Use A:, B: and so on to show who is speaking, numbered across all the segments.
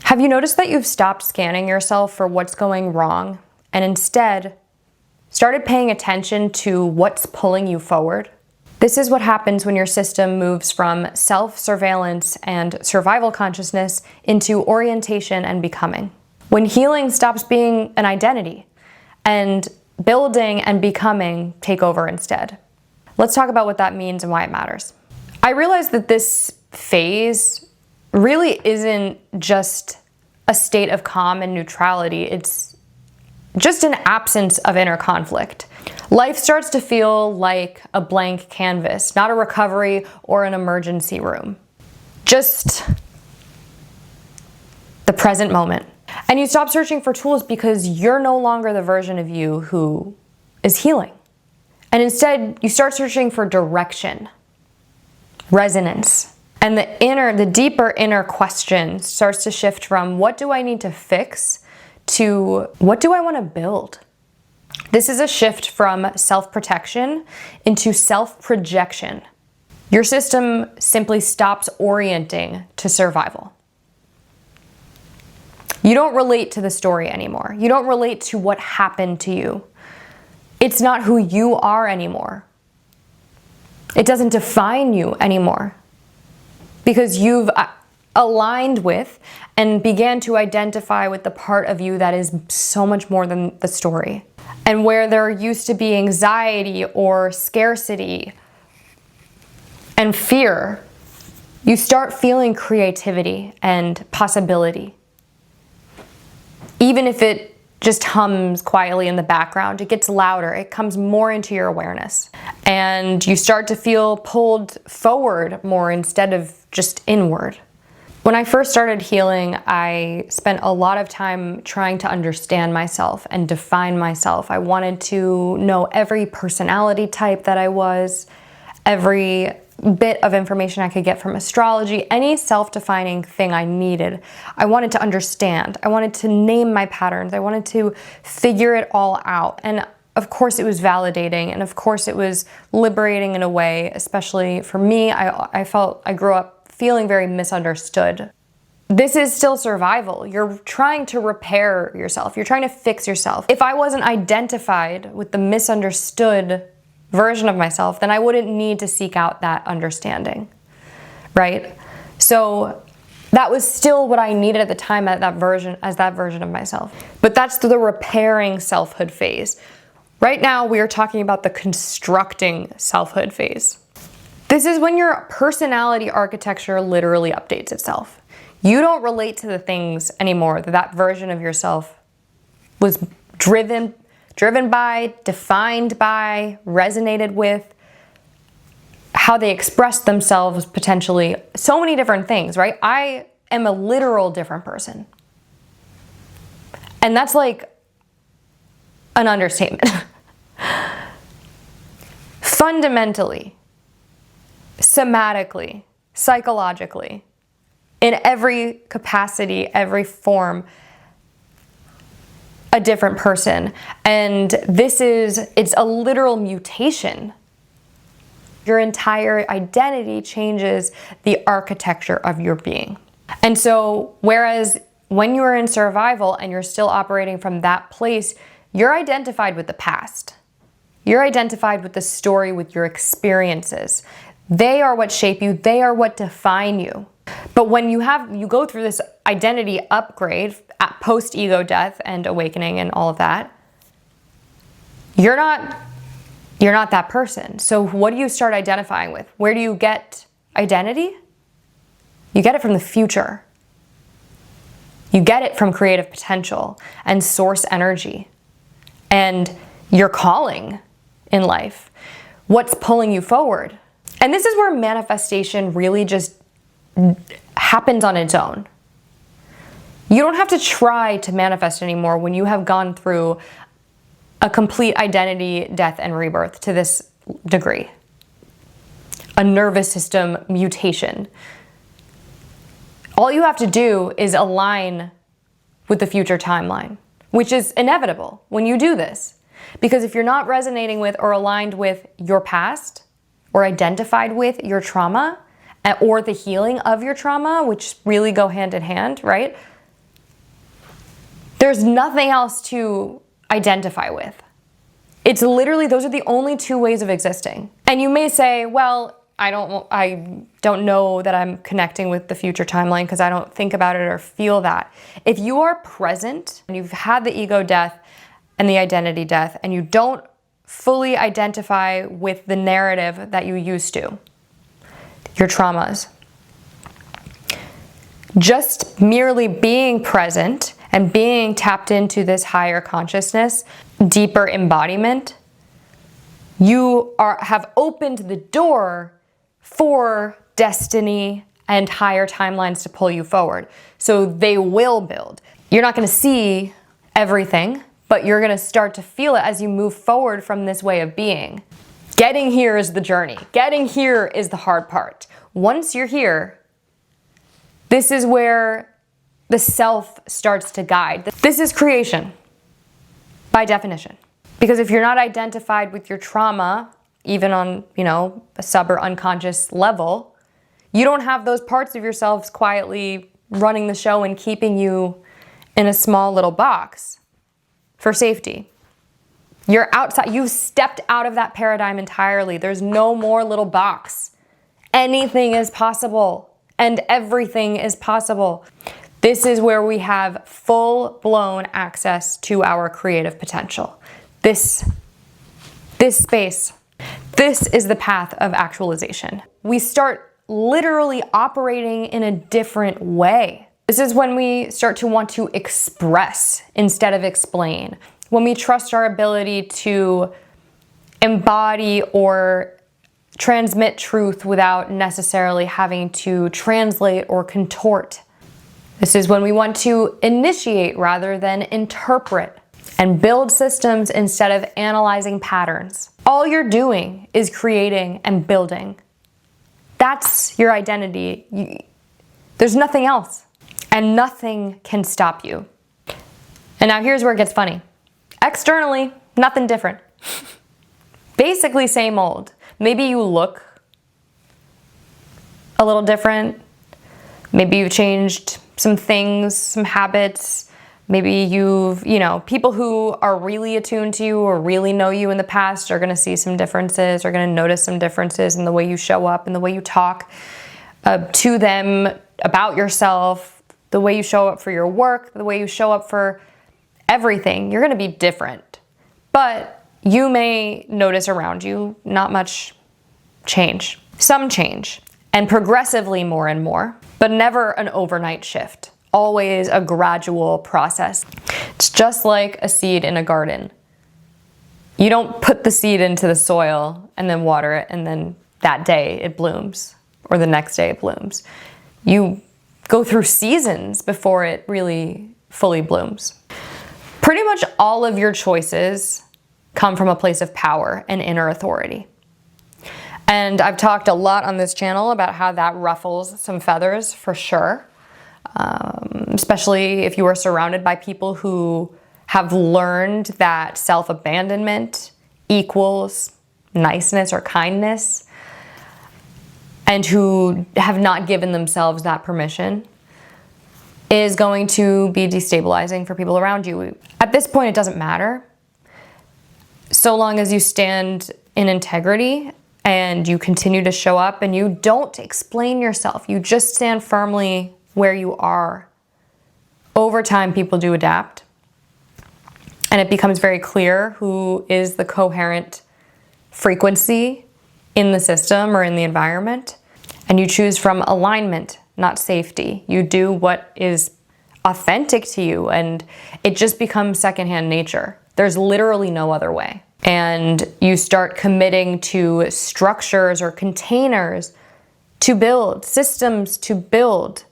A: Have you noticed that you've stopped scanning yourself for what's going wrong and instead started paying attention to what's pulling you forward? This is what happens when your system moves from self-surveillance and survival consciousness into orientation and becoming. When healing stops being an identity and building and becoming take over instead. Let's talk about what that means and why it matters. I realized that this phase really isn't just a state of calm and neutrality. It's just an absence of inner conflict. Life starts to feel like a blank canvas, not a recovery or an emergency room. Just the present moment. And you stop searching for tools because you're no longer the version of you who is healing. And instead, you start searching for direction, resonance. And the deeper inner question starts to shift from what do I need to fix to what do I want to build? This is a shift from self-protection into self-projection. Your system simply stops orienting to survival. You don't relate to the story anymore. You don't relate to what happened to you. It's not who you are anymore. It doesn't define you anymore. Because you've aligned with and began to identify with the part of you that is so much more than the story. And where there used to be anxiety or scarcity and fear, you start feeling creativity and possibility. Even if it just hums quietly in the background, it gets louder, it comes more into your awareness. And you start to feel pulled forward more instead of just inward. When I first started healing, I spent a lot of time trying to understand myself and define myself. I wanted to know every personality type that I was, every bit of information I could get from astrology, any self-defining thing I needed. I wanted to understand. I wanted to name my patterns. I wanted to figure it all out. And of course it was validating, and of course it was liberating in a way, especially for me. I felt I grew up feeling very misunderstood. This is still survival. You're trying to repair yourself. You're trying to fix yourself. If I wasn't identified with the misunderstood version of myself, then I wouldn't need to seek out that understanding, right? So that was still what I needed at the time as that version of myself. But that's the repairing selfhood phase. Right now, we are talking about the constructing selfhood phase. This is when your personality architecture literally updates itself. You don't relate to the things anymore that version of yourself was driven by, defined by, resonated with, how they expressed themselves potentially, so many different things, right? I am a literal different person. And that's like an understatement. Fundamentally, somatically, psychologically, in every capacity, every form, a different person. And it's a literal mutation. Your entire identity changes the architecture of your being. And so, whereas when you are in survival and you're still operating from that place, you're identified with the past. You're identified with the story, with your experiences. They are what shape you. They are what define you. But when you go through this identity upgrade, post-ego death and awakening and all of that, you're not that person. So what do you start identifying with? Where do you get identity? You get it from the future. You get it from creative potential and source energy and your calling in life. What's pulling you forward? And this is where manifestation really just happens on its own. You don't have to try to manifest anymore when you have gone through a complete identity, death, and rebirth to this degree. A nervous system mutation. All you have to do is align with the future timeline, which is inevitable when you do this. Because if you're not resonating with or aligned with your past or identified with your trauma or the healing of your trauma, which really go hand in hand, right? There's nothing else to identify with. It's literally, those are the only two ways of existing. And you may say, well, I don't know that I'm connecting with the future timeline because I don't think about it or feel that. If you are present and you've had the ego death and the identity death and you don't fully identify with the narrative that you used to, your traumas, just merely being present and being tapped into this higher consciousness, deeper embodiment, you have opened the door for destiny and higher timelines to pull you forward. So they will build. You're not going to see everything, but you're going to start to feel it as you move forward from this way of being. Getting here is the journey. Getting here is the hard part. Once you're here, this is where the self starts to guide. This is creation, by definition. Because if you're not identified with your trauma, even on, a sub or unconscious level, you don't have those parts of yourselves quietly running the show and keeping you in a small little box for safety. You're outside, you've stepped out of that paradigm entirely. There's no more little box. Anything is possible and everything is possible. This is where we have full-blown access to our creative potential. This space, this is the path of actualization. We start literally operating in a different way. This is when we start to want to express instead of explain. When we trust our ability to embody or transmit truth without necessarily having to translate or contort. This is when we want to initiate rather than interpret and build systems instead of analyzing patterns. All you're doing is creating and building. That's your identity. There's nothing else, and nothing can stop you. And now here's where it gets funny. Externally, nothing different. Basically same old. Maybe you look a little different. Maybe you've changed some things, some habits. Maybe you've, people who are really attuned to you or really know you in the past are going to see some differences, are going to notice some differences in the way you show up and the way you talk to them about yourself, the way you show up for your work, the way you show up for everything. You're going to be different. But you may notice around you not much change. Some change, and progressively more and more, but never an overnight shift. Always a gradual process. It's just like a seed in a garden. You don't put the seed into the soil and then water it and then that day it blooms or the next day it blooms. You go through seasons before it really fully blooms. Pretty much all of your choices come from a place of power and inner authority. And I've talked a lot on this channel about how that ruffles some feathers for sure. Especially if you are surrounded by people who have learned that self-abandonment equals niceness or kindness and who have not given themselves that permission, is going to be destabilizing for people around you. At this point, it doesn't matter. So long as you stand in integrity and you continue to show up and you don't explain yourself, you just stand firmly where you are. Over time, people do adapt, and it becomes very clear who is the coherent frequency in the system or in the environment, and you choose from alignment, not safety. You do what is authentic to you, and it just becomes secondhand nature. There's literally no other way. And you start committing to structures or containers to build, systems to build,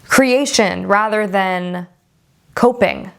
A: creation rather than coping.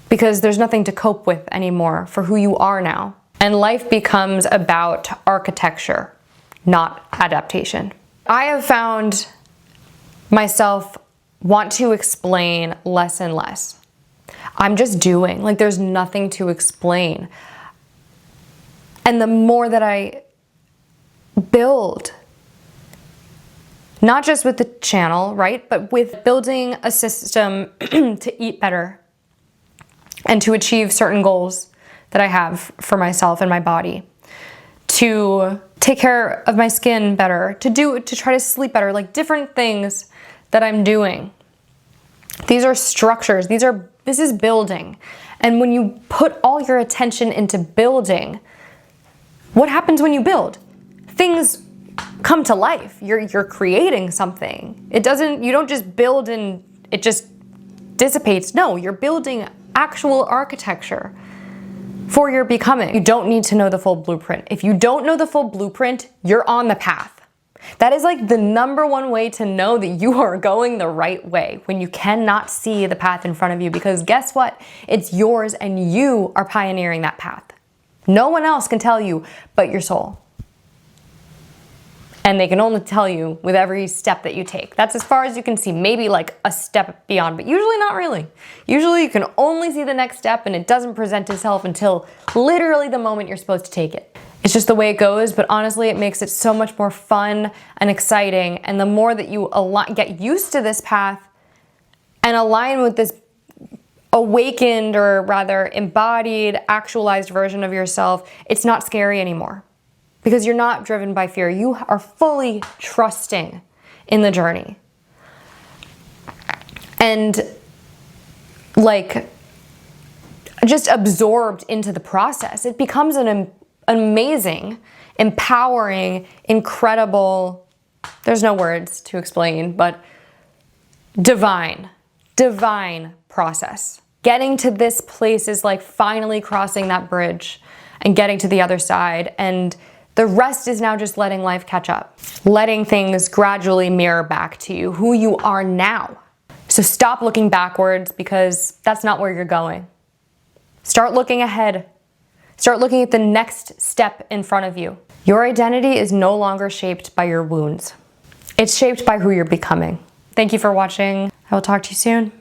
A: Because there's nothing to cope with anymore for who you are now. And life becomes about architecture, not adaptation. I have found myself want to explain less and less. I'm just doing, like there's nothing to explain. And the more that I build, Not just with the channel, right? But with building a system to eat better and to achieve certain goals that I have for myself and my body, to take care of my skin better, to try to sleep better, like different things that I'm doing. These are structures, this is building. And when you put all your attention into building, what happens when you build? Things come to life. You're creating something. You don't just build and it just dissipates. No, you're building actual architecture for your becoming. You don't need to know the full blueprint. If you don't know the full blueprint, you're on the path. That is like the number one way to know that you are going the right way, when you cannot see the path in front of you, because guess what? It's yours and you are pioneering that path. No one else can tell you but your soul. And they can only tell you with every step that you take. That's as far as you can see, maybe like a step beyond, but usually not really. Usually you can only see the next step and it doesn't present itself until literally the moment you're supposed to take it. It's just the way it goes, but honestly, it makes it so much more fun and exciting. And the more that you get used to this path and align with this awakened, or rather embodied, actualized version of yourself, it's not scary anymore. Because you're not driven by fear. You are fully trusting in the journey. And like just absorbed into the process. It becomes an amazing, empowering, incredible, there's no words to explain, but divine process. Getting to this place is like finally crossing that bridge and getting to the other side. And the rest is now just letting life catch up, letting things gradually mirror back to you, who you are now. So stop looking backwards, because that's not where you're going. Start looking ahead. Start looking at the next step in front of you. Your identity is no longer shaped by your wounds. It's shaped by who you're becoming. Thank you for watching. I will talk to you soon.